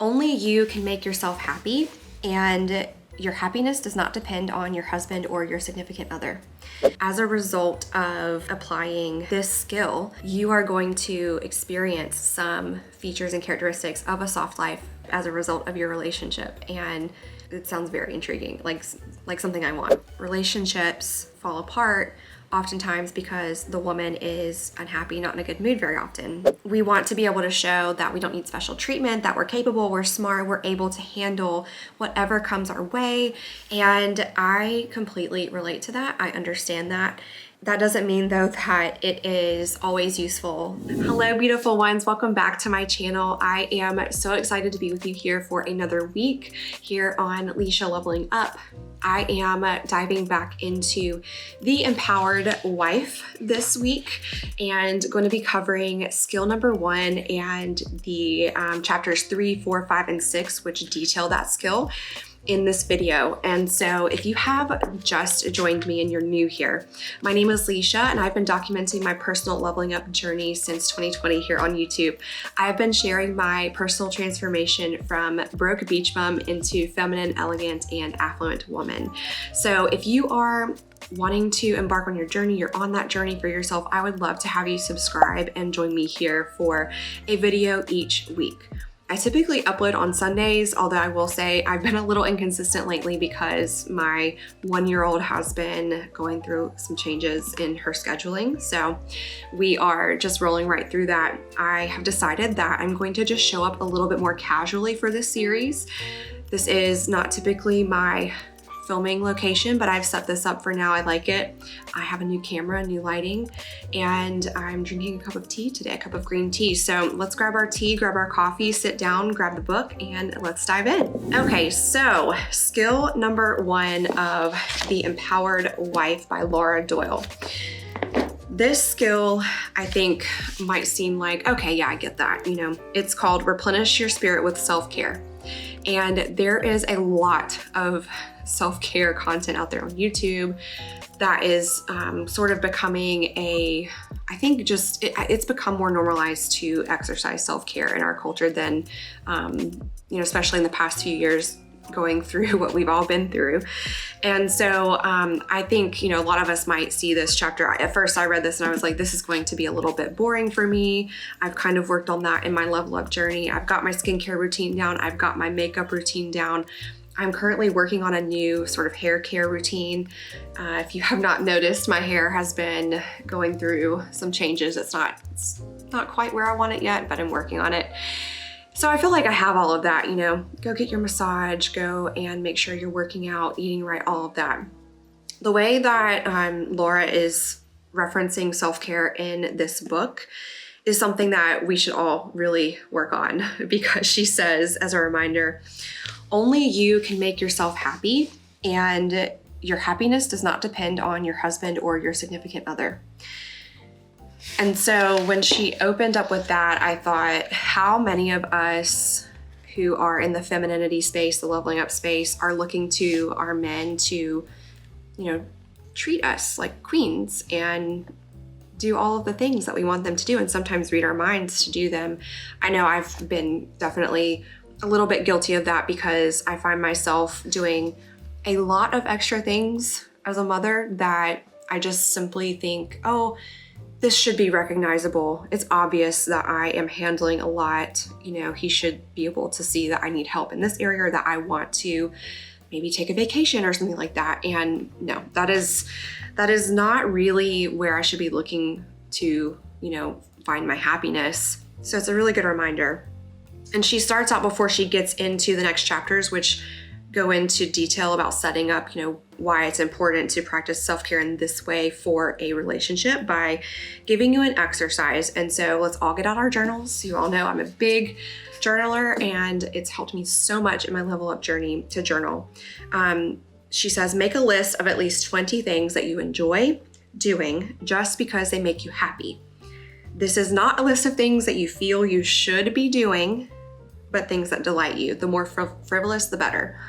Only you can make yourself happy, and your happiness does not depend on your husband or your significant other. As a result of applying this skill, you are going to experience some features and characteristics of a soft life as a result of your relationship. And it sounds very intriguing, like something I want. Relationships fall apart oftentimes because the woman is unhappy, not in a good mood very often. We want to be able to show that we don't need special treatment, that we're capable, we're smart, we're able to handle whatever comes our way. And I completely relate to that. I understand that. That doesn't mean though that it is always useful. Hello, beautiful ones. Welcome back to my channel. I am so excited to be with you here for another week here on Leisha Leveling Up. I am diving back into the empowered wife this week and going to be covering skill number 1 and the chapters 3, 4, 5, and 6, which detail that skill in this video. And so if you have just joined me and you're new here, my name is Leisha and I've been documenting my personal leveling up journey since 2020 here on YouTube. I've been sharing my personal transformation from broke beach bum into feminine, elegant, and affluent woman. So if you are wanting to embark on your journey, you're on that journey for yourself, I would love to have you subscribe and join me here for a video each week. I typically upload on Sundays, although I will say I've been a little inconsistent lately because my 1-year-old has been going through some changes in her scheduling. So we are just rolling right through that. I have decided that I'm going to just show up a little bit more casually for this series. This is not typically my filming location, but I've set this up for now. I like it. I have a new camera, new lighting, and I'm drinking a cup of tea today, a cup of green tea. So let's grab our tea, grab our coffee, sit down, grab the book, and let's dive in. Okay, so skill number 1 of The Empowered Wife by Laura Doyle. This skill, I think, might seem like, okay, yeah, I get that. You know, it's called Replenish Your Spirit with Self-Care. And there is a lot of self-care content out there on YouTube that is sort of becoming I think just, it's become more normalized to exercise self-care in our culture than, you know, especially in the past few years, going through what we've all been through. And so I think, you know, a lot of us might see this chapter. At first I read this and I was like, this is going to be a little bit boring for me. I've kind of worked on that in my level up journey. I've got my skincare routine down. I've got my makeup routine down. I'm currently working on a new sort of hair care routine. If you have not noticed, my hair has been going through some changes. It's not quite where I want it yet, but I'm working on it. So I feel like I have all of that, you know, go get your massage, go and make sure you're working out, eating right, all of that. The way that Laura is referencing self-care in this book is something that we should all really work on, because she says, as a reminder, only you can make yourself happy, and your happiness does not depend on your husband or your significant other. And so when she opened up with that, I thought, how many of us who are in the femininity space, the leveling up space, are looking to our men to, you know, treat us like queens and do all of the things that we want them to do, and sometimes read our minds to do them. I know I've been definitely a little bit guilty of that, because I find myself doing a lot of extra things as a mother that I just simply think, oh, this should be recognizable. It's obvious that I am handling a lot. You know, he should be able to see that I need help in this area, or that I want to maybe take a vacation or something like that. And no, that is not really where I should be looking to, you know, find my happiness. So it's a really good reminder. And she starts out, before she gets into the next chapters, which go into detail about setting up, you know, why it's important to practice self-care in this way for a relationship, by giving you an exercise. And so let's all get out our journals. You all know I'm a big journaler, and it's helped me so much in my level up journey to journal. She says, make a list of at least 20 things that you enjoy doing just because they make you happy. This is not a list of things that you feel you should be doing, but things that delight you. The more frivolous, the better.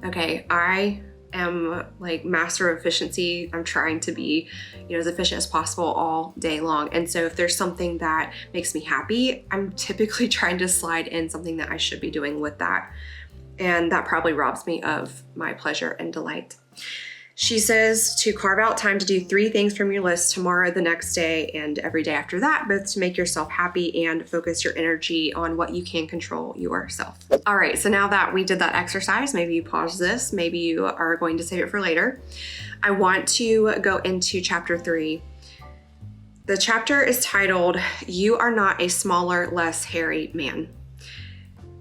Okay, I am like master of efficiency. I'm trying to be, as efficient as possible all day long. And so if there's something that makes me happy, I'm typically trying to slide in something that I should be doing with that. And that probably robs me of my pleasure and delight. She says to carve out time to do 3 things from your list tomorrow, the next day, and every day after that, both to make yourself happy and focus your energy on what you can control yourself. All right, so now that we did that exercise, maybe you pause this, maybe you are going to save it for later. I want to go into chapter 3. The chapter is titled, You Are Not a Smaller, Less Hairy Man.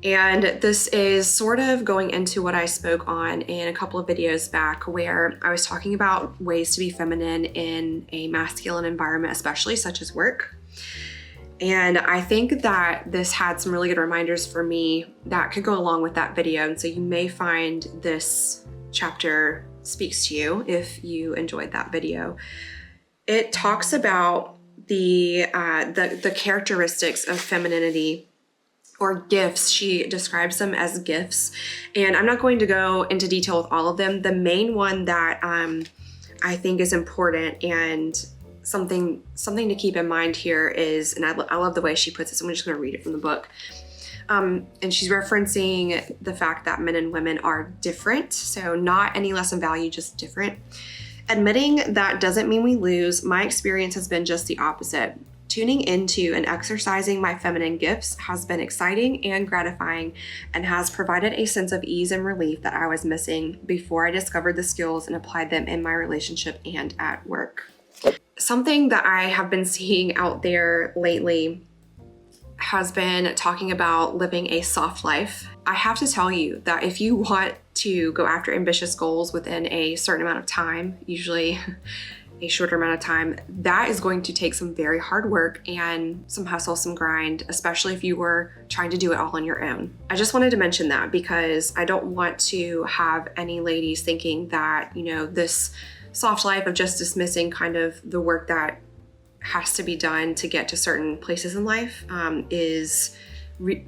And this is sort of going into what I spoke on in a couple of videos back, where I was talking about ways to be feminine in a masculine environment, especially such as work. And I think that this had some really good reminders for me that could go along with that video. And so you may find this chapter speaks to you if you enjoyed that video. It talks about the characteristics of femininity, or gifts. She describes them as gifts. And I'm not going to go into detail with all of them. The main one that I think is important and something to keep in mind here is, and I love the way she puts this, I'm just gonna read it from the book. And she's referencing the fact that men and women are different. So not any less in value, just different. Admitting that doesn't mean we lose. My experience has been just the opposite. Tuning into and exercising my feminine gifts has been exciting and gratifying and has provided a sense of ease and relief that I was missing before I discovered the skills and applied them in my relationship and at work. Something that I have been seeing out there lately has been talking about living a soft life. I have to tell you that if you want to go after ambitious goals within a certain amount of time, usually a shorter amount of time, that is going to take some very hard work and some hustle, some grind, especially if you were trying to do it all on your own. I just wanted to mention that because I don't want to have any ladies thinking that, this soft life of just dismissing kind of the work that has to be done to get to certain places in life is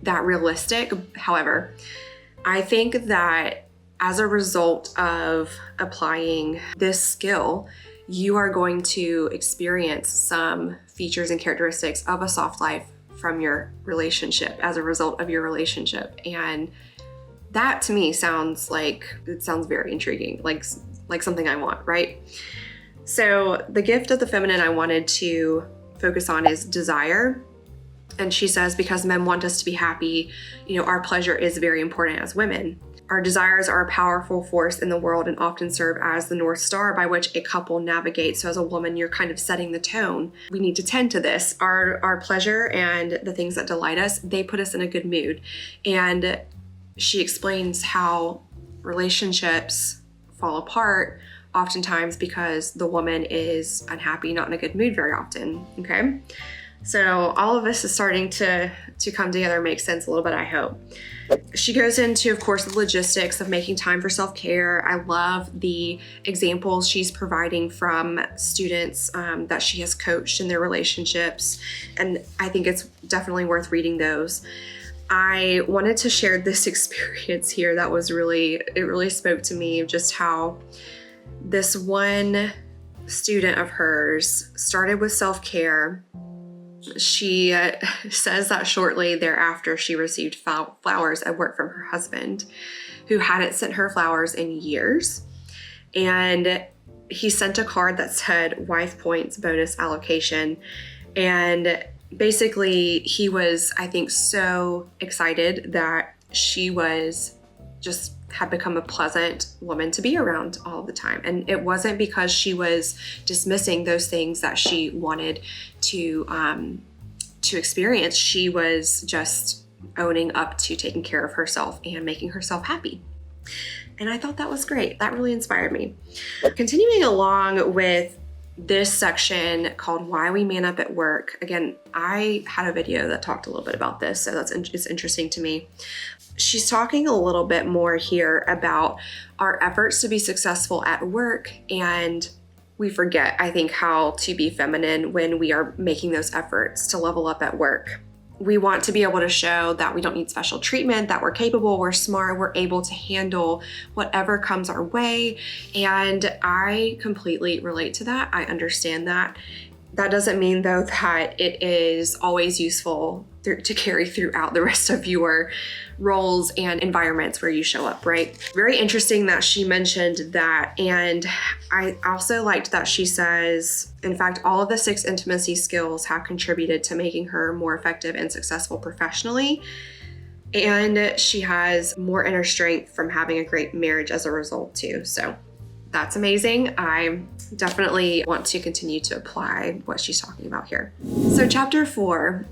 that realistic. However, I think that as a result of applying this skill, you are going to experience some features and characteristics of a soft life from your relationship as a result of your relationship. And that to me sounds very intriguing, like something I want, right? So the gift of the feminine I wanted to focus on is desire. And she says, because men want us to be happy, our pleasure is very important as women. Our desires are a powerful force in the world and often serve as the North Star by which a couple navigates. So as a woman, you're kind of setting the tone. We need to tend to this. Our pleasure and the things that delight us, they put us in a good mood. And she explains how relationships fall apart oftentimes because the woman is unhappy, not in a good mood very often, okay? So all of this is starting to come together, make sense a little bit, I hope. She goes into, of course, the logistics of making time for self-care. I love the examples she's providing from students that she has coached in their relationships, and I think it's definitely worth reading those. I wanted to share this experience here that really spoke to me, just how this one student of hers started with self-care. She says that shortly thereafter she received flowers at work from her husband, who hadn't sent her flowers in years. And he sent a card that said wife points bonus allocation. And basically he was, I think, so excited that she had become a pleasant woman to be around all the time. And it wasn't because she was dismissing those things that she wanted to experience. She was just owning up to taking care of herself and making herself happy. And I thought that was great. That really inspired me. Continuing along with this section called Why We Man Up at Work. Again, I had a video that talked a little bit about this, so it's interesting to me. She's talking a little bit more here about our efforts to be successful at work, and we forget, I think, how to be feminine when we are making those efforts to level up at work. we want to be able to show that we don't need special treatment, that we're capable, we're smart, we're able to handle whatever comes our way. And I completely relate to that. I understand that. That doesn't mean, though, that it is always useful to carry throughout the rest of your roles and environments where you show up, right? Very interesting that she mentioned that. And I also liked that she says, in fact, all of the 6 intimacy skills have contributed to making her more effective and successful professionally. And she has more inner strength from having a great marriage as a result, too. So that's amazing. I definitely want to continue to apply what she's talking about here. So chapter 4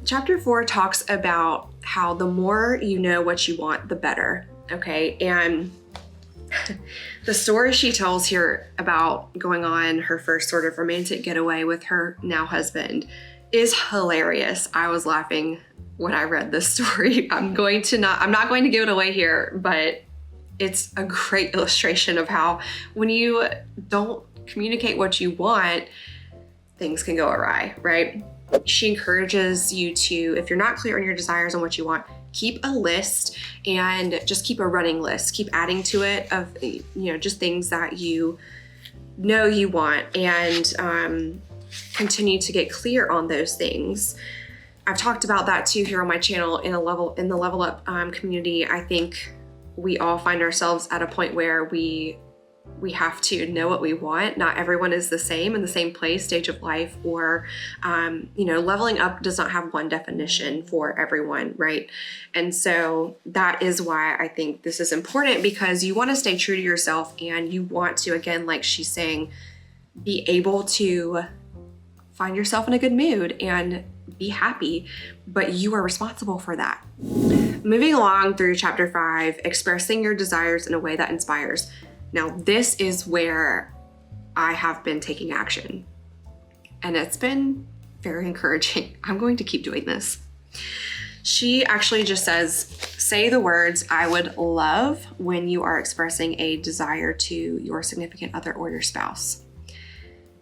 talks about how the more you know what you want, the better. Okay. And the story she tells here about going on her first sort of romantic getaway with her now husband is hilarious. I was laughing when I read this story. I'm not going to give it away here, but it's a great illustration of how when you don't communicate what you want, things can go awry, right? She encourages you to, if you're not clear on your desires and what you want, keep a list and just keep a running list. Keep adding to it of, just things that you know you want, and continue to get clear on those things. I've talked about that too here on my channel in the Level Up community. I think we all find ourselves at a point where we have to know what we want. Not everyone is the same in the same place, stage of life, or, leveling up does not have one definition for everyone, right? And so that is why I think this is important, because you want to stay true to yourself, and you want to, again, like she's saying, be able to find yourself in a good mood and be happy, but you are responsible for that. Moving along through chapter 5, expressing your desires in a way that inspires. Now, this is where I have been taking action, and it's been very encouraging. I'm going to keep doing this. She actually just says, say the words I would love when you are expressing a desire to your significant other or your spouse.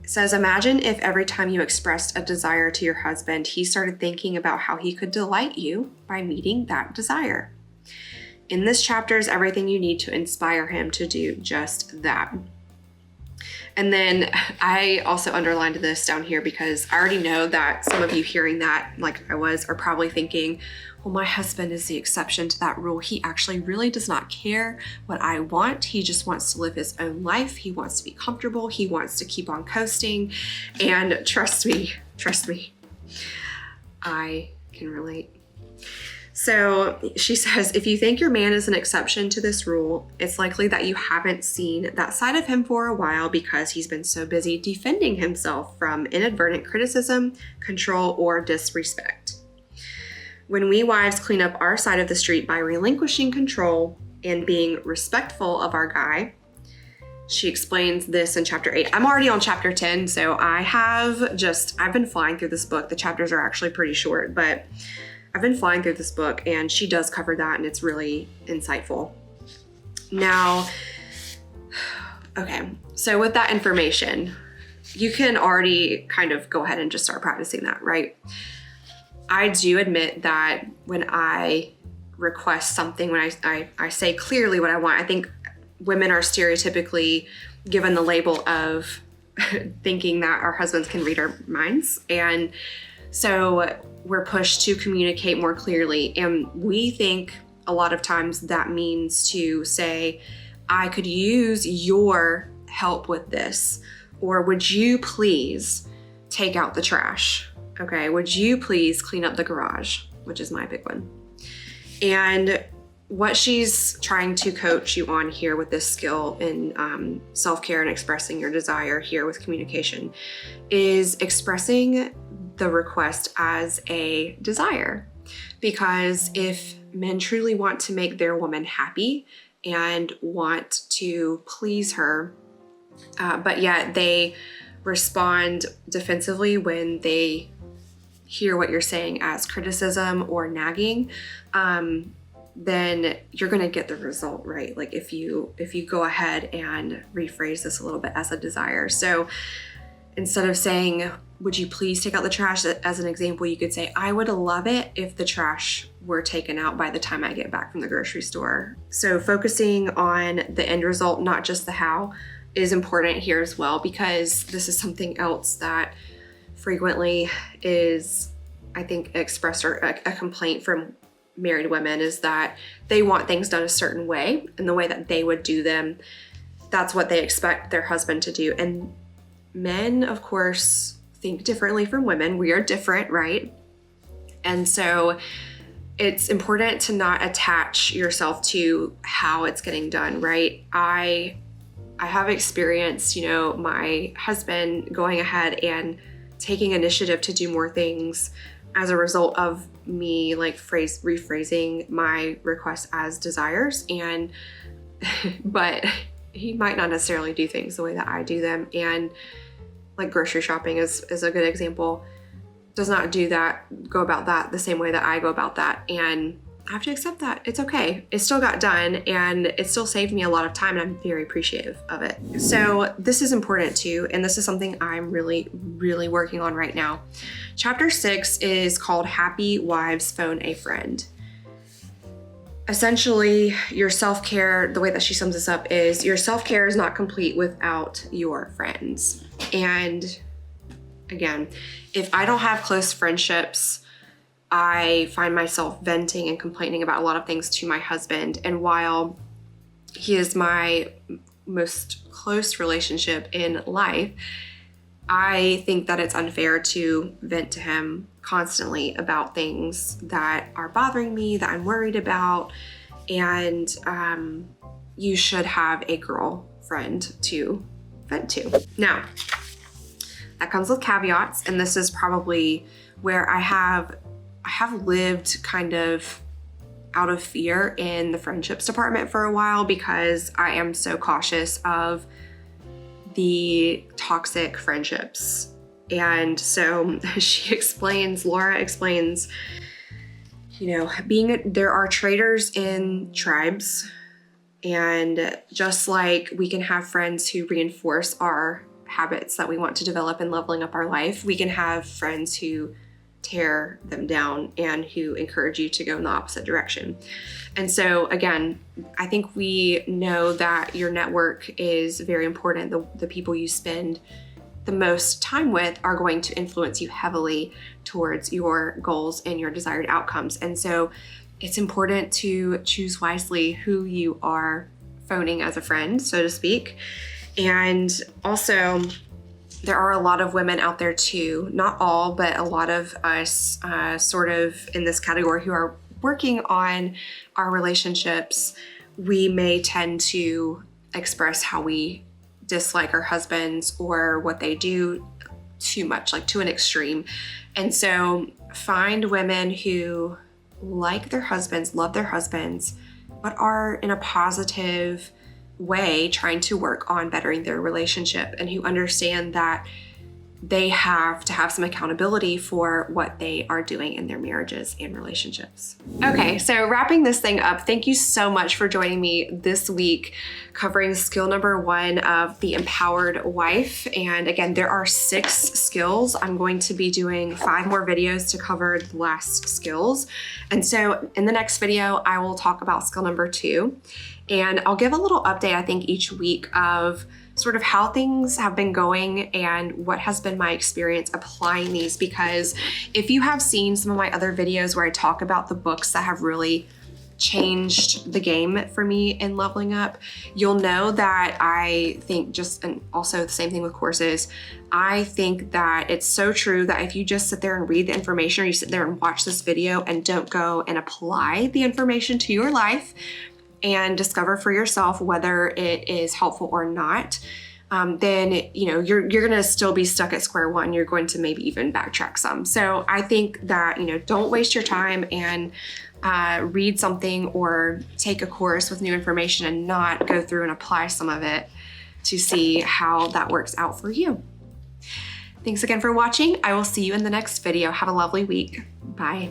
It says, imagine if every time you expressed a desire to your husband, he started thinking about how he could delight you by meeting that desire. In this chapter is everything you need to inspire him to do just that. And then I also underlined this down here because I already know that some of you hearing that, like I was, are probably thinking, well, my husband is the exception to that rule. He actually really does not care what I want. He just wants to live his own life. He wants to be comfortable. He wants to keep on coasting. And trust me, I can relate. So she says, if you think your man is an exception to this rule, it's likely that you haven't seen that side of him for a while because he's been so busy defending himself from inadvertent criticism, control, or disrespect. When we wives clean up our side of the street by relinquishing control and being respectful of our guy, she explains this in chapter 8. I'm already on chapter 10, so I've been flying through this book. The chapters are actually pretty short, but I've been flying through this book, and she does cover that, and it's really insightful. Now, okay, so with that information, you can already kind of go ahead and just start practicing that, right? I do admit that when I request something, when I say clearly what I want, I think women are stereotypically given the label of thinking that our husbands can read our minds. And so we're pushed to communicate more clearly. And we think a lot of times that means to say, I could use your help with this, or would you please take out the trash? Okay, would you please clean up the garage, which is my big one. And what she's trying to coach you on here with this skill in self-care and expressing your desire here with communication is expressing the request as a desire. Because if men truly want to make their woman happy and want to please her, but yet they respond defensively when they hear what you're saying as criticism or nagging, then you're going to get the result, right? Like if you go ahead and rephrase this a little bit as a desire. So instead of saying, would you please take out the trash? As an example, you could say, I would love it if the trash were taken out by the time I get back from the grocery store. So focusing on the end result, not just the how, is important here as well, because this is something else that frequently is, I think, expressed or a complaint from married women, is that they want things done a certain way, and the way that they would do them, that's what they expect their husband to do. And men, of course, think differently from women. We are different, right? And so it's important to not attach yourself to how it's getting done, right? I have experienced, my husband going ahead and taking initiative to do more things as a result of me rephrasing my requests as desires. And but he might not necessarily do things the way that I do them. And like grocery shopping is a good example, does not go about that the same way that I go about that. And I have to accept that. It's okay. It still got done, and it still saved me a lot of time, and I'm very appreciative of it. So this is important too, and this is something I'm really, really working on right now. Chapter 6 is called Happy Wives Phone a Friend. Essentially, your self-care, the way that she sums this up is, your self-care is not complete without your friends. And again, if I don't have close friendships, I find myself venting and complaining about a lot of things to my husband. And while he is my most close relationship in life, I think that it's unfair to vent to him constantly about things that are bothering me, that I'm worried about. And you should have a girlfriend to vent to. Now, that comes with caveats, and this is probably where I have lived kind of out of fear in the friendships department for a while, because I am so cautious of the toxic friendships. And so Laura explains, there are traitors in tribes, and just like we can have friends who reinforce our habits that we want to develop in leveling up our life, we can have friends who tear them down and who encourage you to go in the opposite direction. And so again, I think we know that your network is very important. The people you spend the most time with are going to influence you heavily towards your goals and your desired outcomes. And so it's important to choose wisely who you are phoning as a friend, so to speak. And also, there are a lot of women out there too, not all, but a lot of us sort of in this category who are working on our relationships. We may tend to express how we dislike our husbands or what they do too much, like to an extreme. And so find women who like their husbands, love their husbands, but are in a positive way trying to work on bettering their relationship, and who understand that they have to have some accountability for what they are doing in their marriages and relationships. Okay, so wrapping this thing up, thank you so much for joining me this week covering skill number 1 of the empowered wife. And again, there are 6 skills. I'm going to be doing 5 more videos to cover the last skills. And so in the next video, I will talk about skill number 2. And I'll give a little update, I think, each week of sort of how things have been going and what has been my experience applying these. Because if you have seen some of my other videos where I talk about the books that have really changed the game for me in leveling up, you'll know that I think and also the same thing with courses, I think that it's so true that if you just sit there and read the information, or you sit there and watch this video and don't go and apply the information to your life and discover for yourself whether it is helpful or not, then you're gonna still be stuck at square one. You're going to maybe even backtrack some. So I think that don't waste your time and read something or take a course with new information and not go through and apply some of it to see how that works out for you. Thanks again for watching. I will see you in the next video. Have a lovely week. Bye.